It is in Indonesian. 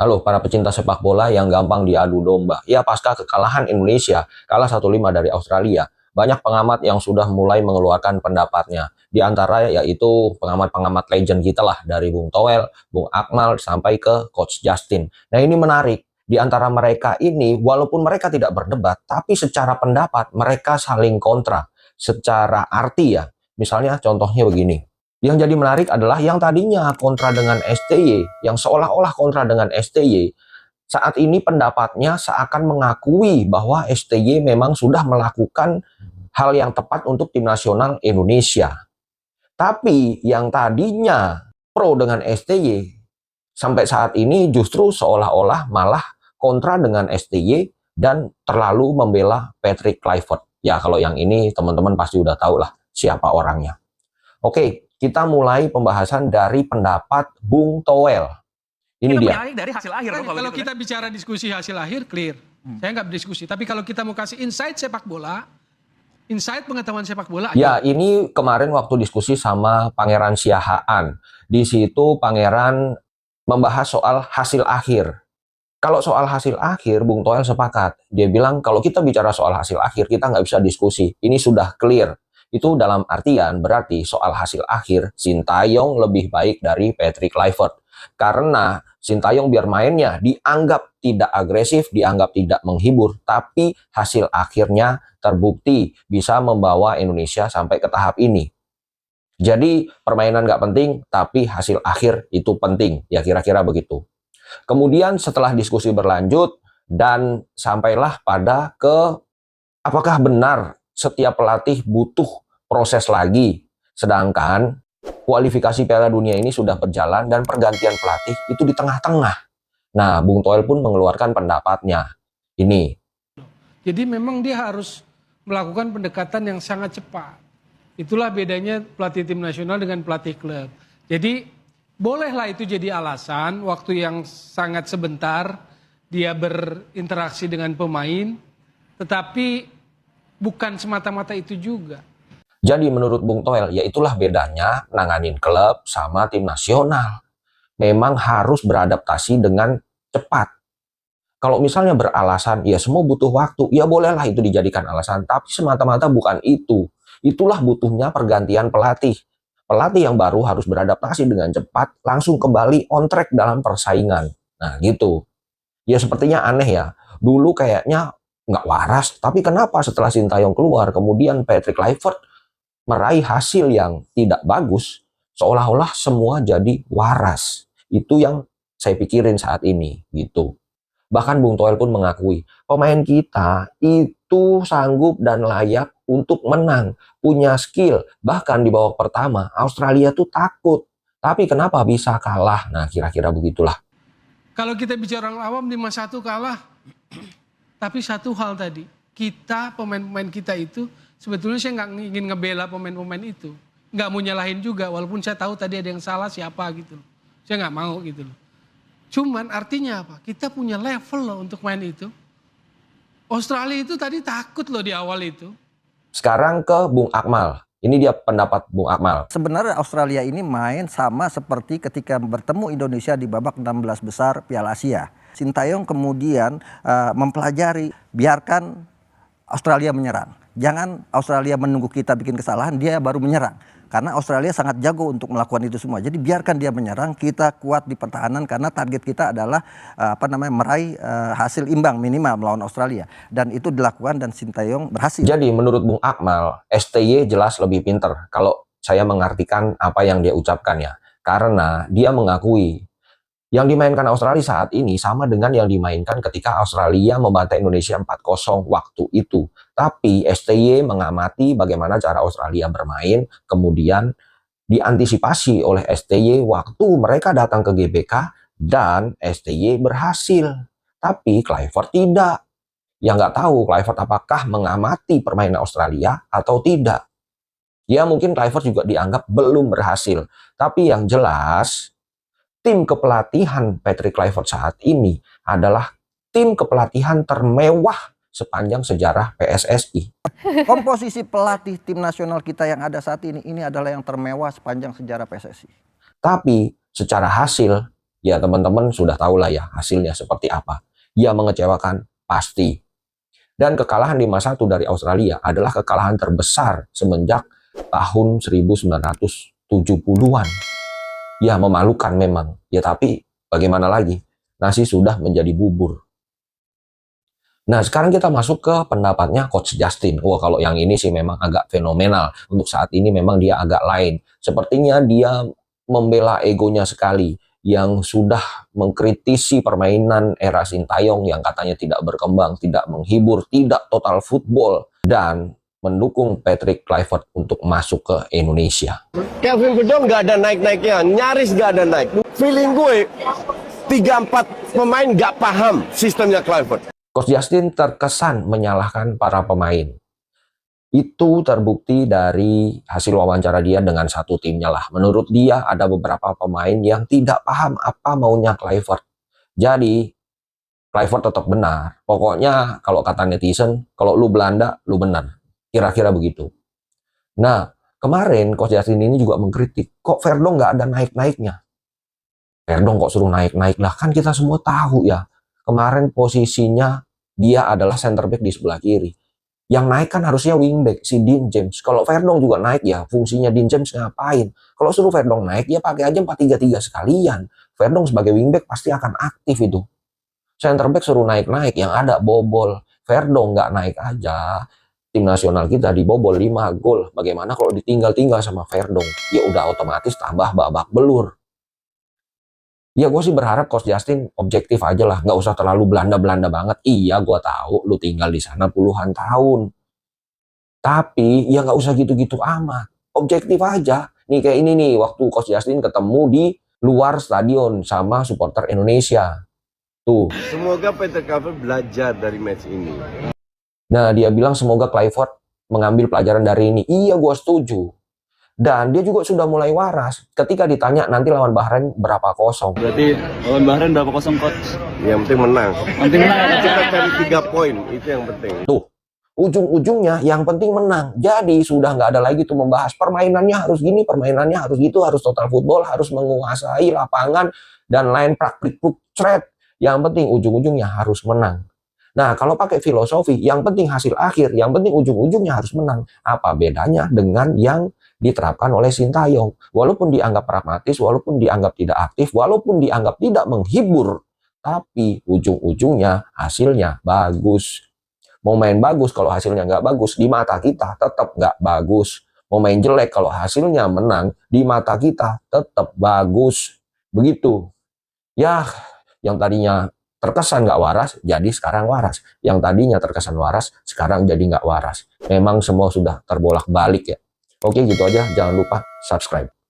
Halo para pecinta sepak bola yang gampang diadu domba. Ya pasca kekalahan Indonesia, kalah 1-5 dari Australia, banyak pengamat yang sudah mulai mengeluarkan pendapatnya. Di antara yaitu pengamat-pengamat legend kita lah, dari Bung Toel, Bung Akmal, sampai ke Coach Justin. Nah ini menarik. Di antara mereka ini, walaupun mereka tidak berdebat, tapi secara pendapat mereka saling kontra. Secara arti ya, misalnya contohnya begini. Yang jadi menarik adalah yang tadinya kontra dengan STY, yang seolah-olah kontra dengan STY, saat ini pendapatnya seakan mengakui bahwa STY memang sudah melakukan hal yang tepat untuk tim nasional Indonesia. Tapi yang tadinya pro dengan STY, sampai saat ini justru seolah-olah malah kontra dengan STY dan terlalu membela Patrick Kluivert. Ya kalau yang ini teman-teman pasti udah tahu lah siapa orangnya. Oke, kita mulai pembahasan dari pendapat Bung Toel. Ini Kita dia. menarik dari hasil akhir loh Kalau gitu kita kan. bicara diskusi hasil akhir, clear. Saya nggak berdiskusi. Tapi kalau kita mau kasih insight sepak bola, insight pengetahuan sepak bola. Ya, ini kemarin waktu diskusi sama Pangeran Siahaan. Di situ Pangeran membahas soal hasil akhir. Kalau soal hasil akhir, Bung Toel sepakat. Dia bilang kalau kita bicara soal hasil akhir, kita nggak bisa diskusi. Ini sudah clear. Itu dalam artian berarti soal hasil akhir, Sintayong lebih baik dari Patrick Kluivert. Karena Sintayong biar mainnya dianggap tidak agresif, dianggap tidak menghibur, tapi hasil akhirnya terbukti bisa membawa Indonesia sampai ke tahap ini. Jadi permainan nggak penting, tapi hasil akhir itu penting. Ya kira-kira begitu. Kemudian setelah diskusi berlanjut dan sampailah pada ke apakah benar setiap pelatih butuh proses lagi. Sedangkan kualifikasi Piala Dunia ini sudah berjalan dan pergantian pelatih itu di tengah-tengah. Nah, Bung Toel pun mengeluarkan pendapatnya. Ini. Jadi memang dia harus melakukan pendekatan yang sangat cepat. Itulah bedanya pelatih tim nasional dengan pelatih klub. Jadi bolehlah itu jadi alasan waktu yang sangat sebentar dia berinteraksi dengan pemain, tetapi bukan semata-mata itu juga. Jadi menurut Bung Toel, ya itulah bedanya nanganin klub sama tim nasional. Memang harus beradaptasi dengan cepat. Kalau misalnya beralasan, ya semua butuh waktu, ya bolehlah itu dijadikan alasan. Tapi semata-mata bukan itu. Itulah butuhnya pergantian pelatih. Pelatih yang baru harus beradaptasi dengan cepat, langsung kembali on track dalam persaingan. Nah gitu. Ya sepertinya aneh ya. Dulu kayaknya nggak waras, tapi kenapa setelah Sintayong keluar, kemudian Patrick Kluivert meraih hasil yang tidak bagus, seolah-olah semua jadi waras. Itu yang saya pikirin saat ini, gitu. Bahkan Bung Toel pun mengakui, pemain kita itu sanggup dan layak untuk menang, punya skill. Bahkan di babak pertama, Australia tuh takut. Tapi kenapa bisa kalah? Nah, kira-kira begitulah. Kalau kita bicara orang awam 5-1 kalah, tapi satu hal tadi, kita pemain-pemain kita itu sebetulnya saya nggak ingin ngebela pemain-pemain itu, nggak mau nyalahin juga, walaupun saya tahu tadi ada yang salah siapa gitu, saya nggak mau gitu loh. Cuman artinya apa? Kita punya level loh untuk main itu. Australia itu tadi takut loh di awal itu. Sekarang ke Bung Akmal. Ini dia pendapat Bung Akmal. Sebenarnya Australia ini main sama seperti ketika bertemu Indonesia di babak 16 besar Piala Asia. Sintayong kemudian mempelajari, biarkan Australia menyerang. Jangan Australia menunggu kita bikin kesalahan, dia baru menyerang. Karena Australia sangat jago untuk melakukan itu semua. Jadi biarkan dia menyerang, kita kuat di pertahanan karena target kita adalah meraih hasil imbang minimal melawan Australia. Dan itu dilakukan dan Sintayong berhasil. Jadi menurut Bung Akmal, STY jelas lebih pinter kalau saya mengartikan apa yang dia ucapkan ya. Karena dia mengakui yang dimainkan Australia saat ini sama dengan yang dimainkan ketika Australia membantai Indonesia 4-0 waktu itu. Tapi STY mengamati bagaimana cara Australia bermain, kemudian diantisipasi oleh STY waktu mereka datang ke GBK dan STY berhasil. Tapi Kluivert tidak. Yang nggak tahu Kluivert apakah mengamati permainan Australia atau tidak. Ya mungkin Kluivert juga dianggap belum berhasil. Tapi yang jelas tim kepelatihan Patrick Kluivert saat ini adalah tim kepelatihan termewah sepanjang sejarah PSSI. Komposisi pelatih tim nasional kita yang ada saat ini adalah yang termewah sepanjang sejarah PSSI. Tapi secara hasil Ya teman-teman sudah tahu lah ya hasilnya seperti apa. Ya mengecewakan pasti. Dan kekalahan 5-1 dari Australia adalah kekalahan terbesar semenjak tahun 1970-an. Ya memalukan memang. Ya tapi bagaimana lagi? Nasi sudah menjadi bubur. Nah sekarang kita masuk ke pendapatnya Coach Justin. Wah kalau yang ini sih memang agak fenomenal. Untuk saat ini memang dia agak lain. Sepertinya dia membela egonya sekali. Yang sudah mengkritisi permainan era Sintayong yang katanya tidak berkembang, tidak menghibur, tidak total football. Dan mendukung Patrick Kluivert untuk masuk ke Indonesia. Kelvin Gedong nggak ada naik-naiknya, nyaris nggak ada naik. Feeling gue 3-4 pemain nggak paham sistemnya Kluivert. Coach Justin terkesan menyalahkan para pemain. Itu terbukti dari hasil wawancara dia dengan satu timnya lah. Menurut dia ada beberapa pemain yang tidak paham apa maunya Kluivert. Jadi Kluivert tetap benar. Pokoknya kalau kata netizen, kalau lu Belanda, lu benar. Kira-kira begitu. Nah, kemarin Coach Justin ini juga mengkritik, kok Verdong nggak ada naik-naiknya? Verdong kok suruh naik-naik lah? Kan kita semua tahu ya. Kemarin posisinya dia adalah center back di sebelah kiri. Yang naik kan harusnya wingback, si Dean James. Kalau Verdong juga naik ya, fungsinya Dean James ngapain? Kalau suruh Verdong naik, ya pakai aja 4-3-3 sekalian. Verdong sebagai wingback pasti akan aktif itu. Center back suruh naik-naik, yang ada bobol. Verdong nggak naik aja. Tim nasional kita dibobol 5 gol. Bagaimana kalau ditinggal-tinggal sama Verdong? Ya udah otomatis tambah babak belur. Ya gue sih berharap Coach Justin objektif aja lah, nggak usah terlalu Belanda-Belanda banget. Iya gue tahu lu tinggal di sana puluhan tahun, tapi ya nggak usah gitu-gitu amat. Objektif aja. Nih kayak ini nih, waktu Coach Justin ketemu di luar stadion sama supporter Indonesia. Tuh. Semoga Patrick Kluivert belajar dari match ini. Nah dia bilang semoga Kluivert mengambil pelajaran dari ini. Iya gue setuju. Dan dia juga sudah mulai waras ketika ditanya nanti lawan Bahrain berapa kosong. Berarti lawan Bahrain berapa kosong, Coach? Yang penting menang. Penting menang. Kita cari 3 poin, itu yang penting. Tuh, ujung-ujungnya yang penting menang. Jadi sudah nggak ada lagi tuh membahas permainannya harus gini, permainannya harus gitu, harus total football, harus menguasai lapangan, dan lain praktik thread. Yang penting ujung-ujungnya harus menang. Nah, kalau pakai filosofi, yang penting hasil akhir, yang penting ujung-ujungnya harus menang. Apa bedanya dengan yang diterapkan oleh Sintayong? Walaupun dianggap pragmatis, walaupun dianggap tidak aktif, walaupun dianggap tidak menghibur, tapi ujung-ujungnya hasilnya bagus. Mau main bagus kalau hasilnya nggak bagus, di mata kita tetap nggak bagus. Mau main jelek kalau hasilnya menang, di mata kita tetap bagus. Begitu. Ya, yang tadinya terkesan nggak waras, jadi sekarang waras. Yang tadinya terkesan waras, sekarang jadi nggak waras. Memang semua sudah terbolak-balik ya. Oke, gitu aja. Jangan lupa subscribe.